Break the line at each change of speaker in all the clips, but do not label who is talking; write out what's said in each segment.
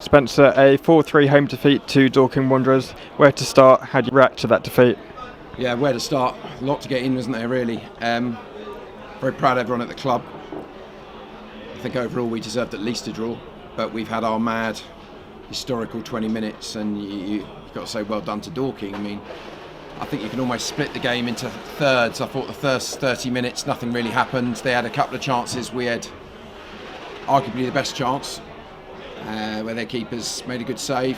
Spencer, a 4-3 home defeat to Dorking Wanderers. Where to start? How do you react to that defeat?
Yeah, where to start? A lot to get in, wasn't there, really? Very proud of everyone at the club. I think overall we deserved at least a draw, but we've had our mad, historical 20 minutes, and you've got to say well done to Dorking. I mean, I think you can almost split the game into thirds. I thought the first 30 minutes, nothing really happened. They had a couple of chances. We had arguably the best chance, where their keepers made a good save.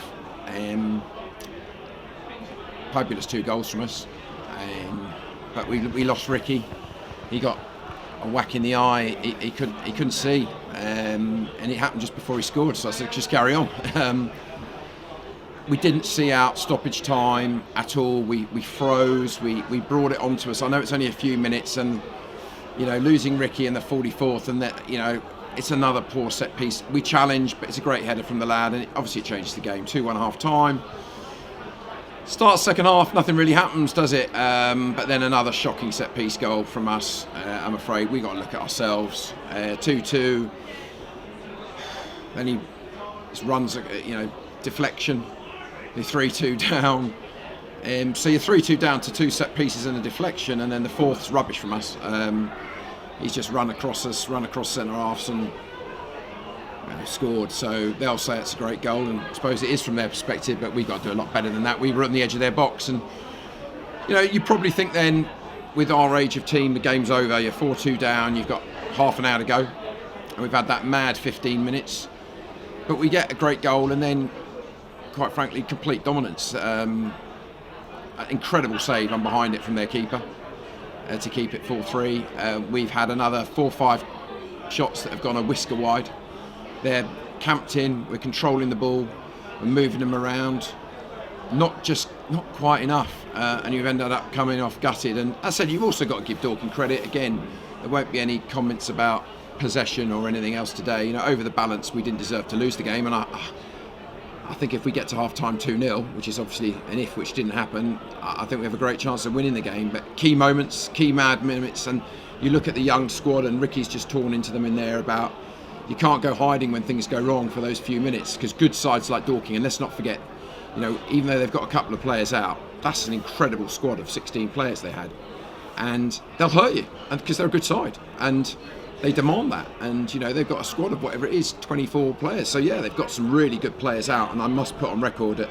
Fabulous 2 goals from us, but we lost Ricky. He got a whack in the eye. He couldn't see, and it happened just before he scored. So I said, just carry on. We didn't see out stoppage time at all. We froze. We brought it onto us. I know it's only a few minutes, and losing Ricky in the 44th, and that it's another poor set piece. We challenged, but it's a great header from the lad, and obviously it changes the game. 2-1 half time. Start second half, nothing really happens, does it? But then another shocking set piece goal from us. I'm afraid we got to look at ourselves. 2-2. Then he just runs, deflection. You're 3-2 down. So you're 3-2 down to 2 set pieces and a deflection, and then the fourth's rubbish from us. He's just run across us, run across centre halves, and scored. So they'll say it's a great goal, and I suppose it is from their perspective, but we've got to do a lot better than that. We were on the edge of their box, and you probably think then, with our age of team, the game's over. You're 4-2 down, you've got half an hour to go, and we've had that mad 15 minutes. But we get a great goal, and then, quite frankly, complete dominance. An incredible save on behind it from their keeper to keep it 4-3. We've had another 4 or 5 shots that have gone a whisker wide. They're camped in, we're controlling the ball, we're moving them around, not quite enough, and you've ended up coming off gutted. And as I said, you've also got to give Dorking credit. Again, there won't be any comments about possession or anything else today. Over the balance, we didn't deserve to lose the game, and I think if we get to half-time 2-0, which is obviously an if, which didn't happen, I think we have a great chance of winning the game. But key moments, key mad minutes, and you look at the young squad, and Ricky's just torn into them in there about you can't go hiding when things go wrong for those few minutes, because good sides like Dorking, and let's not forget, even though they've got a couple of players out, that's an incredible squad of 16 players they had, and they'll hurt you, and because they're a good side, and they demand that, and they've got a squad of whatever it is, 24 players. So yeah, they've got some really good players out, and I must put on record that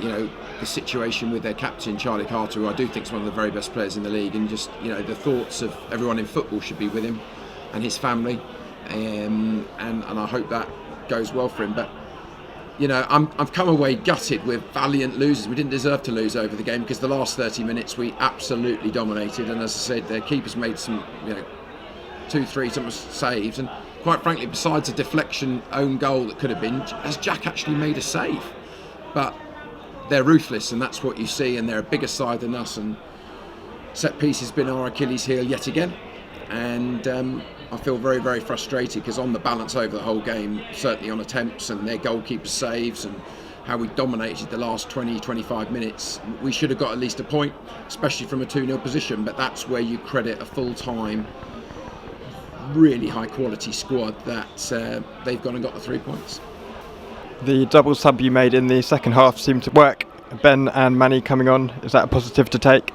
the situation with their captain Charlie Carter, who I do think is one of the very best players in the league, and just the thoughts of everyone in football should be with him and his family, and I hope that goes well for him. But I've come away gutted with valiant losers. We didn't deserve to lose over the game, because the last 30 minutes we absolutely dominated, and as I said, their keepers made some 2-3 some saves, and quite frankly, besides a deflection own goal that could have been, as Jack actually made a save. But they're ruthless, and that's what you see, and they're a bigger side than us, and set piece has been our Achilles heel yet again, and I feel very, very frustrated, because on the balance over the whole game, certainly on attempts and their goalkeeper saves and how we dominated the last 20-25 minutes, we should have got at least a point, especially from a 2-0 position. But that's where you credit a full-time, really high quality squad that they've gone and got the 3 points.
The double sub you made in the second half seemed to work. Ben and Manny coming on, is that a positive to take?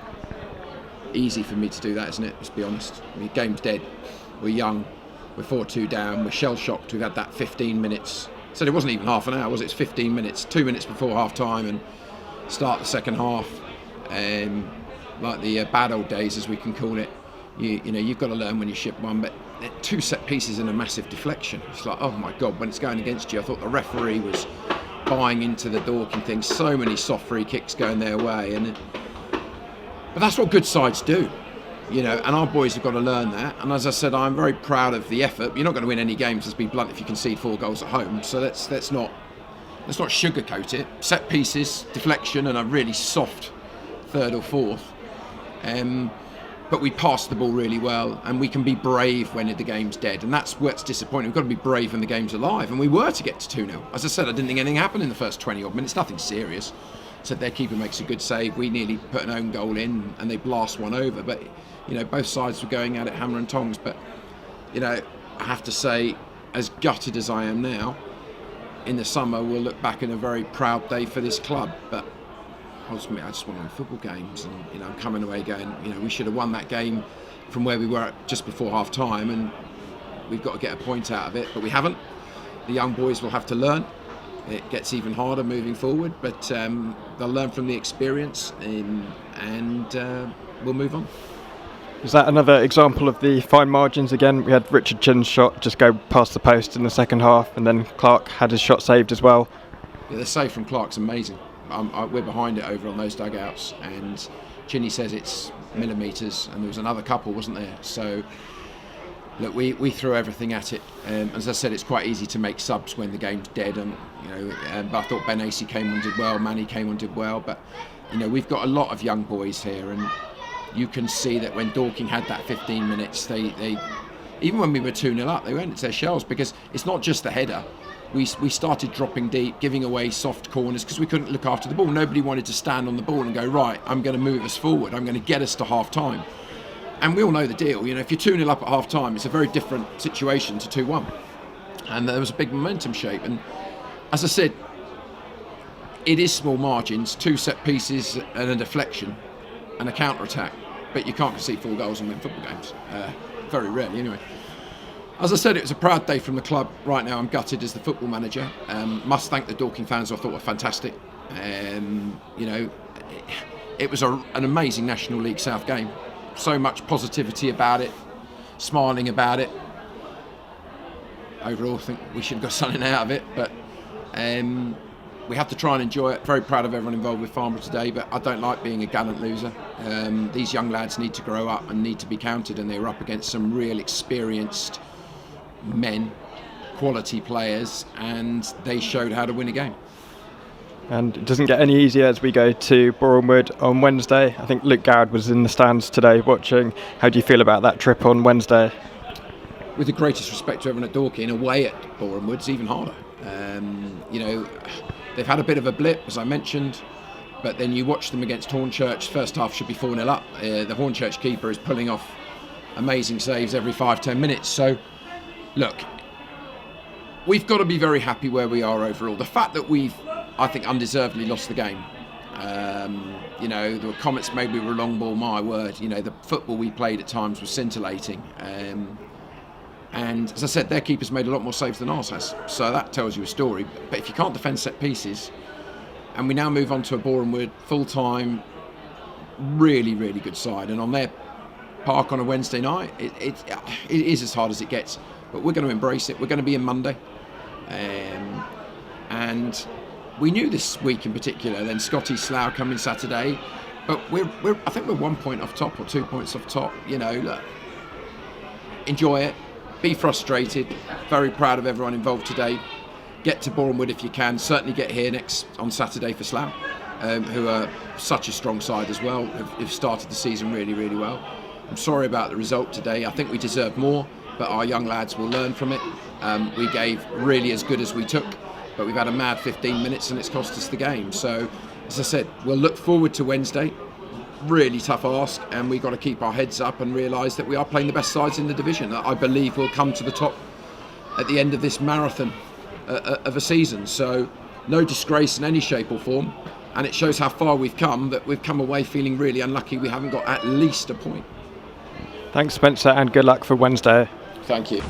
Easy for me to do that, isn't it? Let's be honest. The game's dead. We're young. We're 4-2 down. We're shell shocked. We've had that 15 minutes. So it wasn't even half an hour, was it? It's 15 minutes. 2 minutes before half time, and start the second half. Like the bad old days, as we can call it. You've got to learn when you ship one, but 2 set pieces and a massive deflection. It's like, oh my God, when it's going against you. I thought the referee was buying into the Dorking thing. So many soft free kicks going their way, but that's what good sides do, and our boys have got to learn that. And as I said, I'm very proud of the effort. You're not going to win any games, let's be blunt, if you concede 4 goals at home. So let's not sugarcoat it. Set pieces, deflection, and a really soft third or fourth. But we passed the ball really well, and we can be brave when the game's dead, and that's what's disappointing. We've got to be brave when the game's alive, and we were to get to 2-0. As I said, I didn't think anything happened in the first 20 odd minutes, nothing serious. So their keeper makes a good save, we nearly put an own goal in, and they blast one over. But both sides were going at it hammer and tongs. But I have to say, as gutted as I am now, in the summer we'll look back on a very proud day for this club. But ultimately, I just want to win football games, and I'm coming away going, we should have won that game from where we were just before half time, and we've got to get a point out of it, but we haven't. The young boys will have to learn. It gets even harder moving forward, but they'll learn from the experience, and we'll move on.
Is that another example of the fine margins again? We had Richard Chin's shot just go past the post in the second half, and then Clark had his shot saved as well.
Yeah, the save from Clark's amazing. We're behind it over on those dugouts, and Chinny says it's millimetres, and there was another couple, wasn't there? So look, we threw everything at it. As I said, it's quite easy to make subs when the game's dead, but I thought Ben Acey came on, did well, Manny came on, did well, but we've got a lot of young boys here, and you can see that when Dorking had that 15 minutes, they even when we were 2-0 up, they went into their shells, because it's not just the header. We started dropping deep, giving away soft corners because we couldn't look after the ball. Nobody wanted to stand on the ball and go, right, I'm going to move us forward, I'm going to get us to half time. And we all know the deal. If you're 2-0 up at half time, it's a very different situation to 2-1. And there was a big momentum shape. And as I said, it is small margins, 2 set pieces and a deflection and a counter attack. But you can't concede 4 goals and win football games. Very rarely, anyway. As I said, it was a proud day from the club. Right now, I'm gutted as the football manager. Must thank the Dorking fans, who I thought were fantastic. It was an amazing National League South game. So much positivity about it, smiling about it. Overall, I think we should have got something out of it, but we have to try and enjoy it. Very proud of everyone involved with Farnborough today, but I don't like being a gallant loser. These young lads need to grow up and need to be counted, and they were up against some real experienced men, quality players, and they showed how to win a game.
And it doesn't get any easier as we go to Bournemouth on Wednesday. I think Luke Garrett was in the stands today watching. How do you feel about that trip on Wednesday?
With the greatest respect to everyone at Dorking, away at Bournemouth, it's even harder. They've had a bit of a blip, as I mentioned, but then you watch them against Hornchurch. First half should be 4-0 up. The Hornchurch keeper is pulling off amazing saves every 5-10 minutes. So, look, we've got to be very happy where we are overall. The fact that we've, I think, undeservedly lost the game. There were comments made we were a long ball, my word. The football we played at times was scintillating. And as I said, their keeper's made a lot more saves than ours has. So that tells you a story. But if you can't defend set pieces, and we now move on to a Bournemouth full-time, really, really good side. And on their park on a Wednesday night, it is as hard as it gets. But we're going to embrace it. We're going to be in Monday. And we knew this week in particular, then Scotty Slough coming Saturday, but I think we're 1 point off top or 2 points off top. Look, enjoy it, be frustrated. Very proud of everyone involved today. Get to Bournemouth if you can. Certainly get here on Saturday for Slough, who are such a strong side as well. Have started the season really, really well. I'm sorry about the result today. I think we deserve more, but our young lads will learn from it. We gave really as good as we took, but we've had a mad 15 minutes and it's cost us the game. So, as I said, we'll look forward to Wednesday. Really tough ask, and we've got to keep our heads up and realise that we are playing the best sides in the division. I believe we'll come to the top at the end of this marathon of a season. So, no disgrace in any shape or form, and it shows how far we've come, that we've come away feeling really unlucky we haven't got at least a point.
Thanks, Spencer, and good luck for Wednesday.
Thank you.